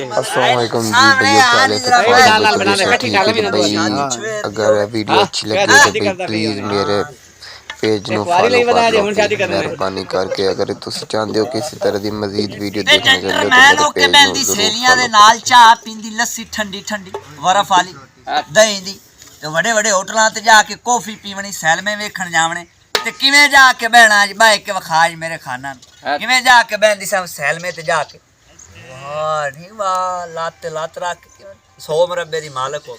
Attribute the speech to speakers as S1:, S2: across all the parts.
S1: अस्सलामुअलैकुम जी भैया, अगर वीडियो अच्छी लगी तो भाई प्लीज़ मेरे पेज ਨੂੰ ਫॉलो ਕਰ ਲਓ ਮਿਹਰਬਾਨੀ ਕਰਕੇ। ਅਗਰ ਤੁਸੀਂ ਚਾਹੁੰਦੇ ਹੋ ਕਿ ਇਸੇ ਤਰ੍ਹਾਂ ਦੀ ਮਜ਼ੀਦ ਵੀਡੀਓ ਦੇਖਣੇ ਚਾਹੁੰਦੇ ਹੋ ਤਾਂ ਮੇਰੇ ਪੇਜ ਨੂੰ ਜ਼ਰੂਰ
S2: ਸਹੇਲੀਆਂ ਨਾਲ ਚਾਹ ਪੀਂਦੀ ਲੱਸੀ ਠੰਡੀ ਠੰਡੀ ਬਰਫ਼ ਵਾਲੀ ਦਹੀਂ ਦੀ ਤੇ ਵੱਡੇ ਵੱਡੇ ਹੋਟਲਾਂ ਤੇ ਜਾ ਕੇ ਕੌਫੀ ਪੀਵਣੀ ਸੈਲਮੇ ਵੇਖਣ ਜਾਵਣੇ ਤੇ ਕਿਵੇਂ ਜਾ ਕੇ ਬਹਿਣਾ ਅੱਜ ਬਾਈ ਕੇ ਵਿਖਾਜ ਮੇਰੇ ਖਾਨਾ ਨੂੰ ਕਿਵੇਂ ਜਾ ਕੇ ਬਹਿੰਦੀ ਸਭ ਸੈਲਮੇ ਤੇ ਜਾ ਕੇ ਵਾਹ ਨਹੀਂ ਵਾਹ ਲੱਤ ਲੱਤ ਰੱਖ 100 ਮਰਬੇ ਦੀ ਮਾਲਕ ਹੋ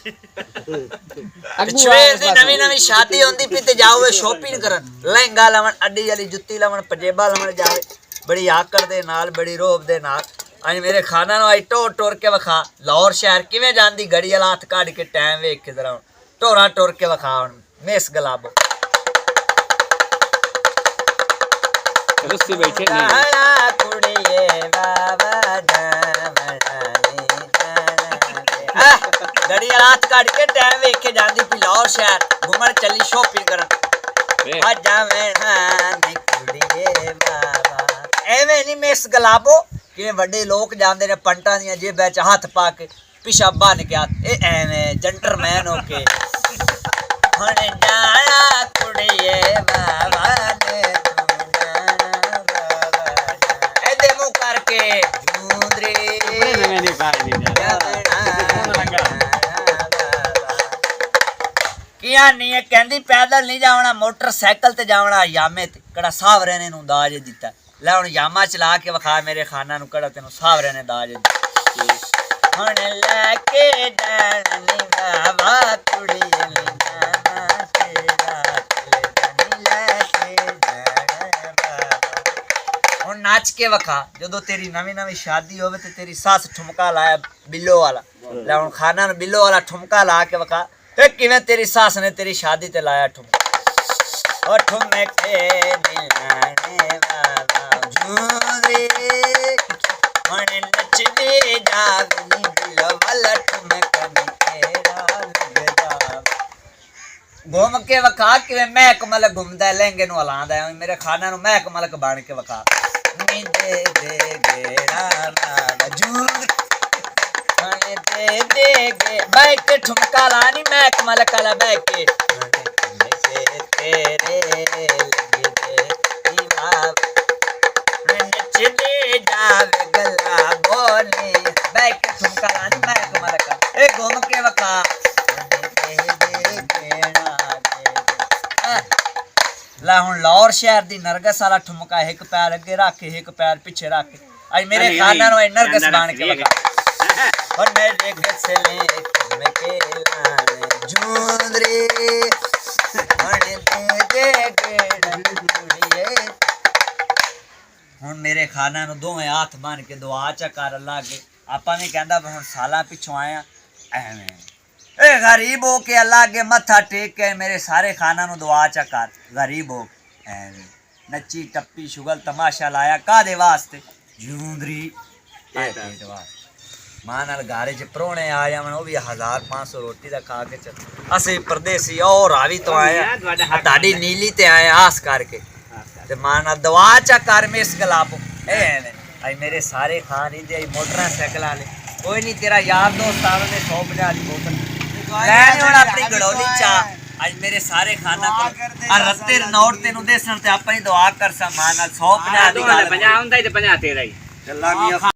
S2: ਸਵੇਰ ਦੀ ਨਵੀਂ ਨਵੀਂ ਸ਼ਾਦੀ ਹੁੰਦੀ ਪਈ ਤੇ ਜਾਓਗੇ ਸ਼ੋਪਿੰਗ ਕਰਨ ਲਹਿੰਗਾ ਲਵਣ ਅੱਡੀ ਵਾਲੀ ਜੁੱਤੀ ਲਵਣ ਪਜੇਬਾ ਲਵਣ ਜਾਵੇ ਬੜੀ ਆਕੜ ਦੇ ਨਾਲ ਬੜੀ ਰੋਬ ਦੇ ਨਾਲ ਅੱਜ ਮੇਰੇ ਖਾਨਾ ਨੂੰ ਆਈ ਟੋਰ ਟੋਰ ਕੇ ਵਿਖਾ ਲਾਹੌਰ ਸ਼ਹਿਰ ਕਿਵੇਂ ਜਾਂਦੀ ਗੜੀ ਵਾਲਾ ਹੱਥ ਕੱਢ ਕੇ ਟਾਈਮ ਵੇਖ ਕੇ ਜ਼ਰਾ ਟੋਰਾ ਟੋਰ ਕੇ ਵਿਖਾ ਹੁਣ ਮੇਸ ਗਲਾਬੋ
S3: रस्सी बैठे
S2: गड़ी रात काट के टाइम वेख के जांदी पी लाहौर शहर घूमन चली शॉपिंग करन एवें नहीं मिस गलाबो कि वड्डे लोग जांदे ने पंटा दियां जेबां च हथ पा के पिछा बन के ए एवें जेंटलमैन हो के हण जाना कुड़िए बाबा ने नहीं कहती पैदल नहीं जावना मोटरसाइकिल ते जावना यामे ते कड़ा सावरे ने दाज दिता ले हुण यामा चला के विखा मेरे खाना नु कड़ा तेनु सावरे ने दाज हुण लेके जानी बाबा कुड़ी जाना तेरा लेके जाना बाबा हुण नाच के विखा जदों तेरी नवी नवी शादी होवे ते तेरी सास ठुमका लाया बिल्लो वाला ले हुण खाना नु बिल्लो वाला ठुमका ला के विखा किवें तेरी सास ने तेरी शादी ते लाया ठुमका ओ ठुमके दिलाने वाला झूरे मन नचदे जागनी बिलो वाला ठुमका तेरा लग जा घूम के वखा किवें महकमल घूमदा लहंगे नु हलांदा मेरे खाना नु महकमल बन के वखा नी दे दे गेरा वाला झूरे दे गे बैक ठुमका लानी मैं कमल कला बैक तेरे लगे दीवा नच दे जावे गला बोले बैक ठुमका लानी मैं कमल कला ए घूम के वका ला हुन लाहौर शहर दी नरगस वाला ठुमका एक पैर अगे रख के एक पैर पीछे रख के आज मेरे खाना नु नरगस बन के वका और मेरे गसले में के लाने झूंदरे हण दे गेड़िए हुन मेरे खाना नु दोवें हाथ बन के दुआ चा कर अल्लाह के आपा ने कहंदा हुन साला पिछों आया एवें ए गरीब हो के अल्लाह के मत्था टेक के मेरे सारे खाना नु दुआ चा कर गरीब हो एवें नच्ची टप्पी शुगल तमाशा लाया कादे वास्ते झूंदरी पेट वास्ते मां नाल गारे च प्रोने आ जावन ओ भी 1500 रोटी दा खा के चल असी परदेसी और रावी तो आए ताडी नीली ते आए आस करके ते मां नाल दवा चा कर में इस गलाबो ए आई मेरे सारे खान ही दे मोटरसाइकिल वाले कोई नहीं तेरा यार दोस्त आवे ने 150 वाली बोतल ले हुन अपनी गड़ोली चा आज मेरे सारे खाना को रत्ते नोट तेनु देसन ते आपा ही दुआ कर सा मां नाल 150 दी गल
S3: 50 हुंदा ते 50 तेरा ही चला